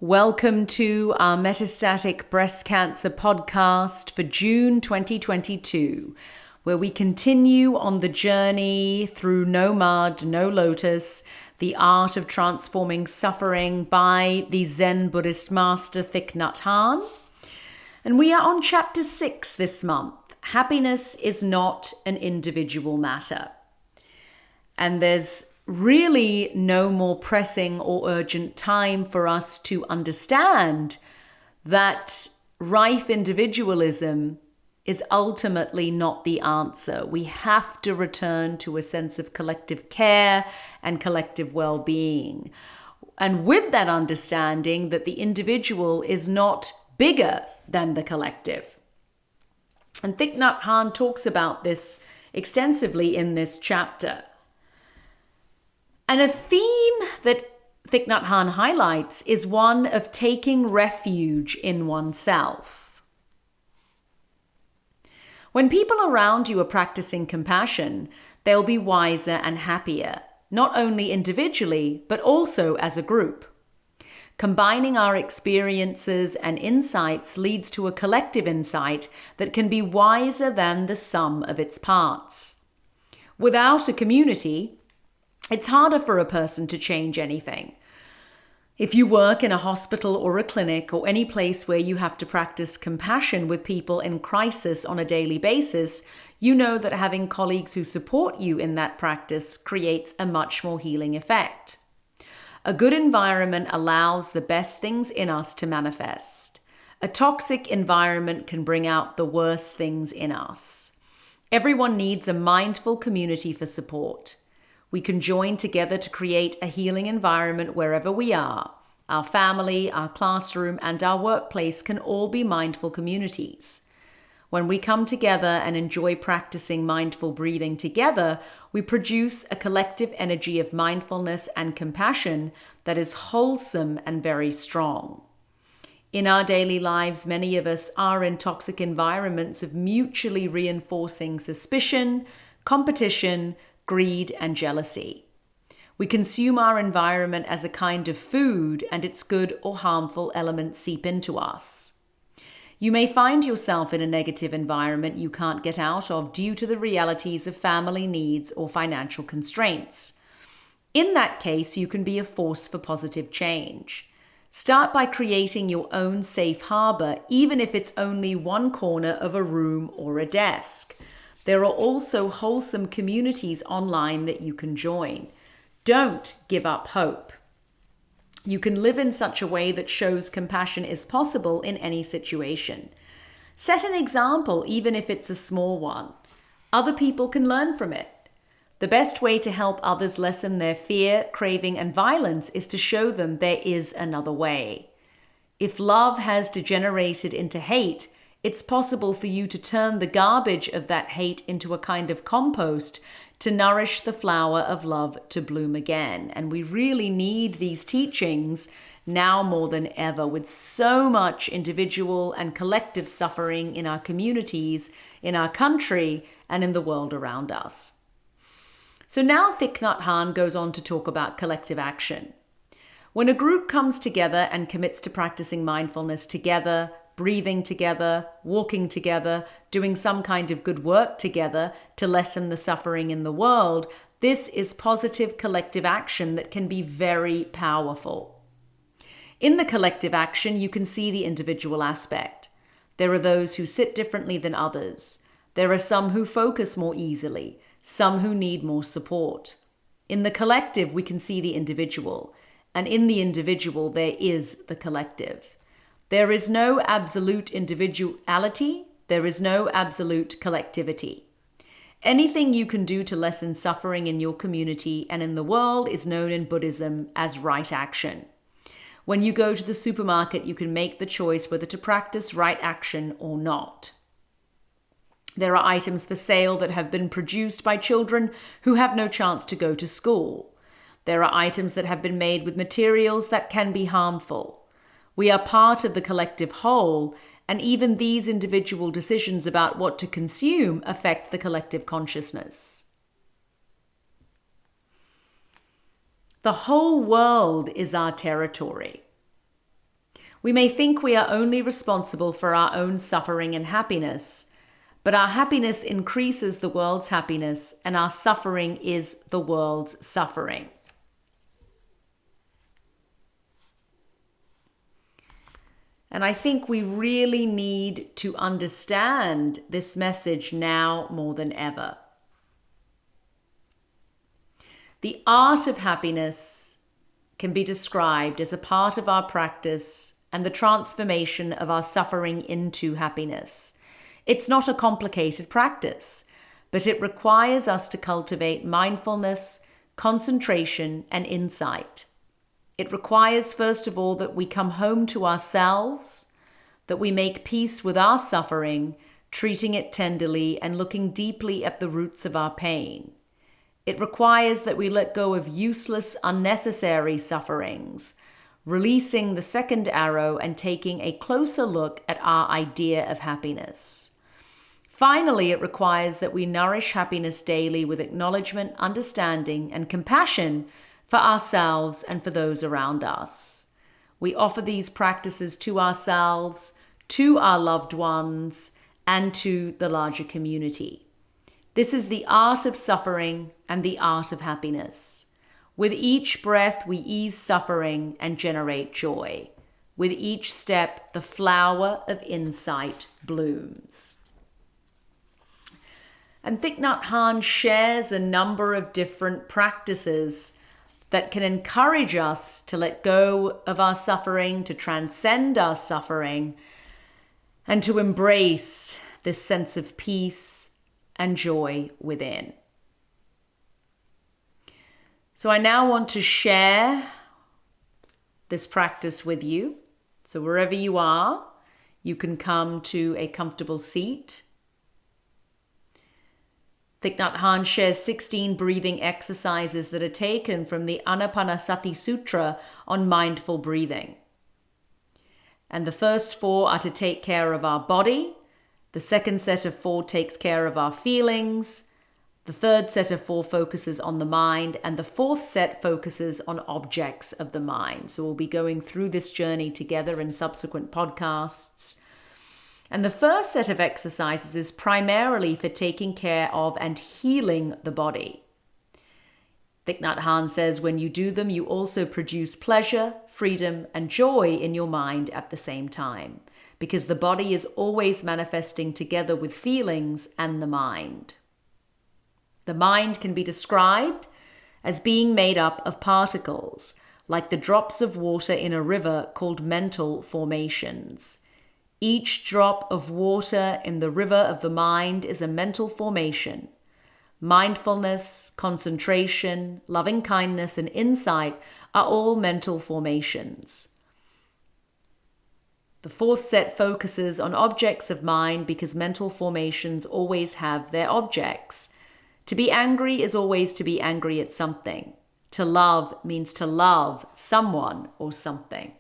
Welcome to our Metastatic Breast Cancer podcast for June 2022, where we continue on the journey through No Mud, No Lotus, the art of transforming suffering by the Zen Buddhist master Thich Nhat Hanh. And we are on chapter 6 this month. Happiness is not an individual matter. And there's really no more pressing or urgent time for us to understand that rife individualism is ultimately not the answer. We have to return to a sense of collective care and collective well-being. And with that understanding that the individual is not bigger than the collective. And Thich Nhat Hanh talks about this extensively in this chapter. And a theme that Thich Nhat Hanh highlights is one of taking refuge in oneself. When people around you are practicing compassion, they'll be wiser and happier, not only individually, but also as a group. Combining our experiences and insights leads to a collective insight that can be wiser than the sum of its parts. Without a community, it's harder for a person to change anything. If you work in a hospital or a clinic or any place where you have to practice compassion with people in crisis on a daily basis, you know that having colleagues who support you in that practice creates a much more healing effect. A good environment allows the best things in us to manifest. A toxic environment can bring out the worst things in us. Everyone needs a mindful community for support. We can join together to create a healing environment wherever we are. Our family, our classroom, and our workplace can all be mindful communities. When we come together and enjoy practicing mindful breathing together, we produce a collective energy of mindfulness and compassion that is wholesome and very strong. In our daily lives, many of us are in toxic environments of mutually reinforcing suspicion, competition, greed, and jealousy. We consume our environment as a kind of food, and its good or harmful elements seep into us. You may find yourself in a negative environment you can't get out of due to the realities of family needs or financial constraints. In that case, you can be a force for positive change. Start by creating your own safe harbor, even if it's only one corner of a room or a desk. There are also wholesome communities online that you can join. Don't give up hope. You can live in such a way that shows compassion is possible in any situation. Set an example, even if it's a small one. Other people can learn from it. The best way to help others lessen their fear, craving, and violence is to show them there is another way. If love has degenerated into hate, it's possible for you to turn the garbage of that hate into a kind of compost to nourish the flower of love to bloom again. And we really need these teachings now more than ever, with so much individual and collective suffering in our communities, in our country, and in the world around us. So now Thich Nhat Hanh goes on to talk about collective action. When a group comes together and commits to practicing mindfulness together, breathing together, walking together, doing some kind of good work together to lessen the suffering in the world, this is positive collective action that can be very powerful. In the collective action, you can see the individual aspect. There are those who sit differently than others. There are some who focus more easily, some who need more support. In the collective, we can see the individual, and in the individual, there is the collective. There is no absolute individuality. There is no absolute collectivity. Anything you can do to lessen suffering in your community and in the world is known in Buddhism as right action. When you go to the supermarket, you can make the choice whether to practice right action or not. There are items for sale that have been produced by children who have no chance to go to school. There are items that have been made with materials that can be harmful. We are part of the collective whole, and even these individual decisions about what to consume affect the collective consciousness. The whole world is our territory. We may think we are only responsible for our own suffering and happiness, but our happiness increases the world's happiness, and our suffering is the world's suffering. And I think we really need to understand this message now more than ever. The art of happiness can be described as a part of our practice and the transformation of our suffering into happiness. It's not a complicated practice, but it requires us to cultivate mindfulness, concentration, and insight. It requires, first of all, that we come home to ourselves, that we make peace with our suffering, treating it tenderly and looking deeply at the roots of our pain. It requires that we let go of useless, unnecessary sufferings, releasing the second arrow and taking a closer look at our idea of happiness. Finally, it requires that we nourish happiness daily with acknowledgement, understanding, and compassion for ourselves and for those around us. We offer these practices to ourselves, to our loved ones, and to the larger community. This is the art of suffering and the art of happiness. With each breath, we ease suffering and generate joy. With each step, the flower of insight blooms. And Thich Nhat Hanh shares a number of different practices that can encourage us to let go of our suffering, to transcend our suffering, and to embrace this sense of peace and joy within. So I now want to share this practice with you. So wherever you are, you can come to a comfortable seat. Thich Nhat Hanh shares 16 breathing exercises that are taken from the Anapanasati Sutra on mindful breathing. And the first 4 are to take care of our body. The second set of 4 takes care of our feelings. The third set of 4 focuses on the mind. And the fourth set focuses on objects of the mind. So we'll be going through this journey together in subsequent podcasts. And the first set of exercises is primarily for taking care of and healing the body. Thich Nhat Hanh says when you do them, you also produce pleasure, freedom, and joy in your mind at the same time, because the body is always manifesting together with feelings and the mind. The mind can be described as being made up of particles, like the drops of water in a river called mental formations. Each drop of water in the river of the mind is a mental formation. Mindfulness, concentration, loving kindness, and insight are all mental formations. The fourth set focuses on objects of mind because mental formations always have their objects. To be angry is always to be angry at something. To love means to love someone or something.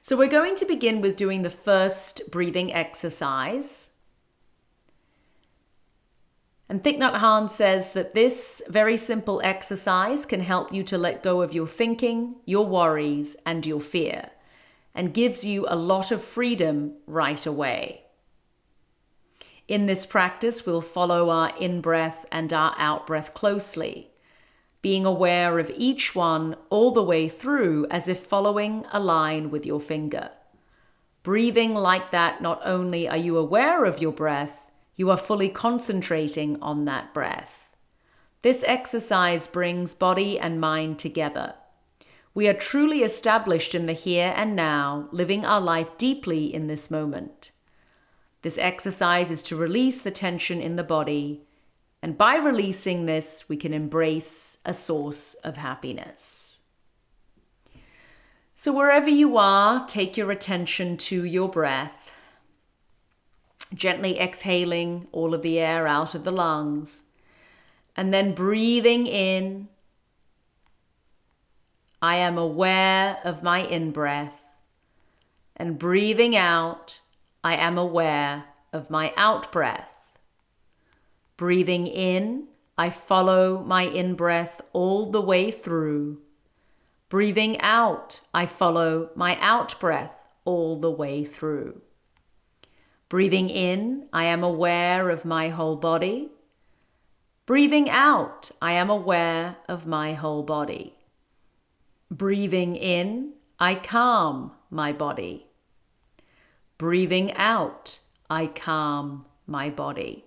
So we're going to begin with doing the first breathing exercise. And Thich Nhat Hanh says that this very simple exercise can help you to let go of your thinking, your worries, and your fear, and gives you a lot of freedom right away. In this practice, we'll follow our in-breath and our out-breath closely, being aware of each one all the way through as if following a line with your finger. Breathing like that, not only are you aware of your breath, you are fully concentrating on that breath. This exercise brings body and mind together. We are truly established in the here and now, living our life deeply in this moment. This exercise is to release the tension in the body, and by releasing this, we can embrace a source of happiness. So wherever you are, take your attention to your breath, gently exhaling all of the air out of the lungs, and then breathing in. I am aware of my in-breath, and breathing out, I am aware of my out-breath. Breathing in, I follow my in-breath all the way through. Breathing out, I follow my out breath all the way through. Breathing in, I am aware of my whole body. Breathing out, I am aware of my whole body. Breathing in, I calm my body. Breathing out, I calm my body.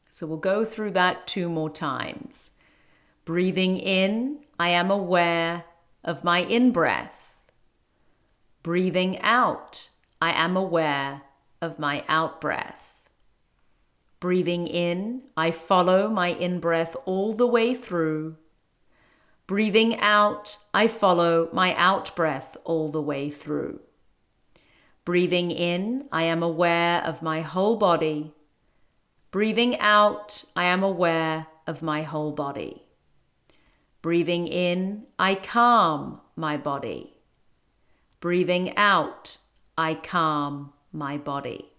So we'll go through that 2 more times. Breathing in, I am aware of my in-breath. Breathing out, I am aware of my out-breath. Breathing in, I follow my in-breath all the way through. Breathing out, I follow my out-breath all the way through. Breathing in, I am aware of my whole body. Breathing out, I am aware of my whole body. Breathing in, I calm my body. Breathing out, I calm my body.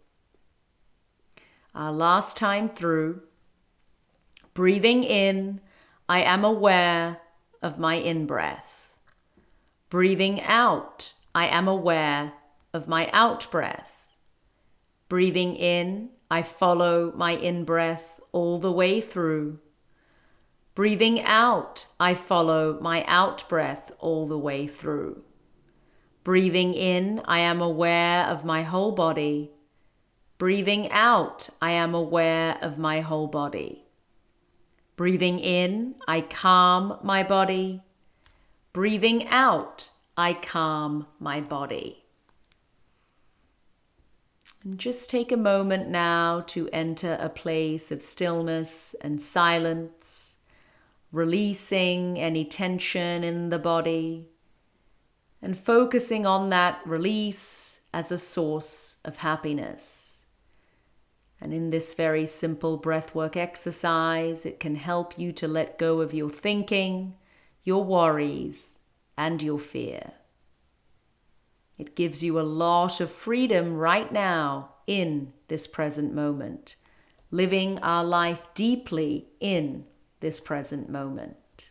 Our last time through. Breathing in, I am aware of my in-breath. Breathing out, I am aware of my out-breath. Breathing in, I follow my in-breath all the way through. Breathing out, I follow my out-breath all the way through. Breathing in, I am aware of my whole body. Breathing out, I am aware of my whole body. Breathing in, I calm my body. Breathing out, I calm my body. And just take a moment now to enter a place of stillness and silence, releasing any tension in the body and focusing on that release as a source of happiness. And in this very simple breathwork exercise, it can help you to let go of your thinking, your worries, and your fear. It gives you a lot of freedom right now in this present moment, living our life deeply in this present moment.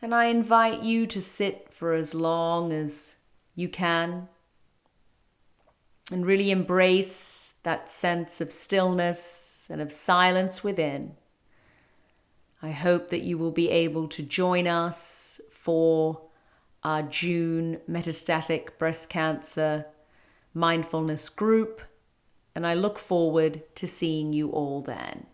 And I invite you to sit for as long as you can and really embrace that sense of stillness and of silence within. I hope that you will be able to join us for our June Metastatic Breast Cancer Mindfulness Group, and I look forward to seeing you all then.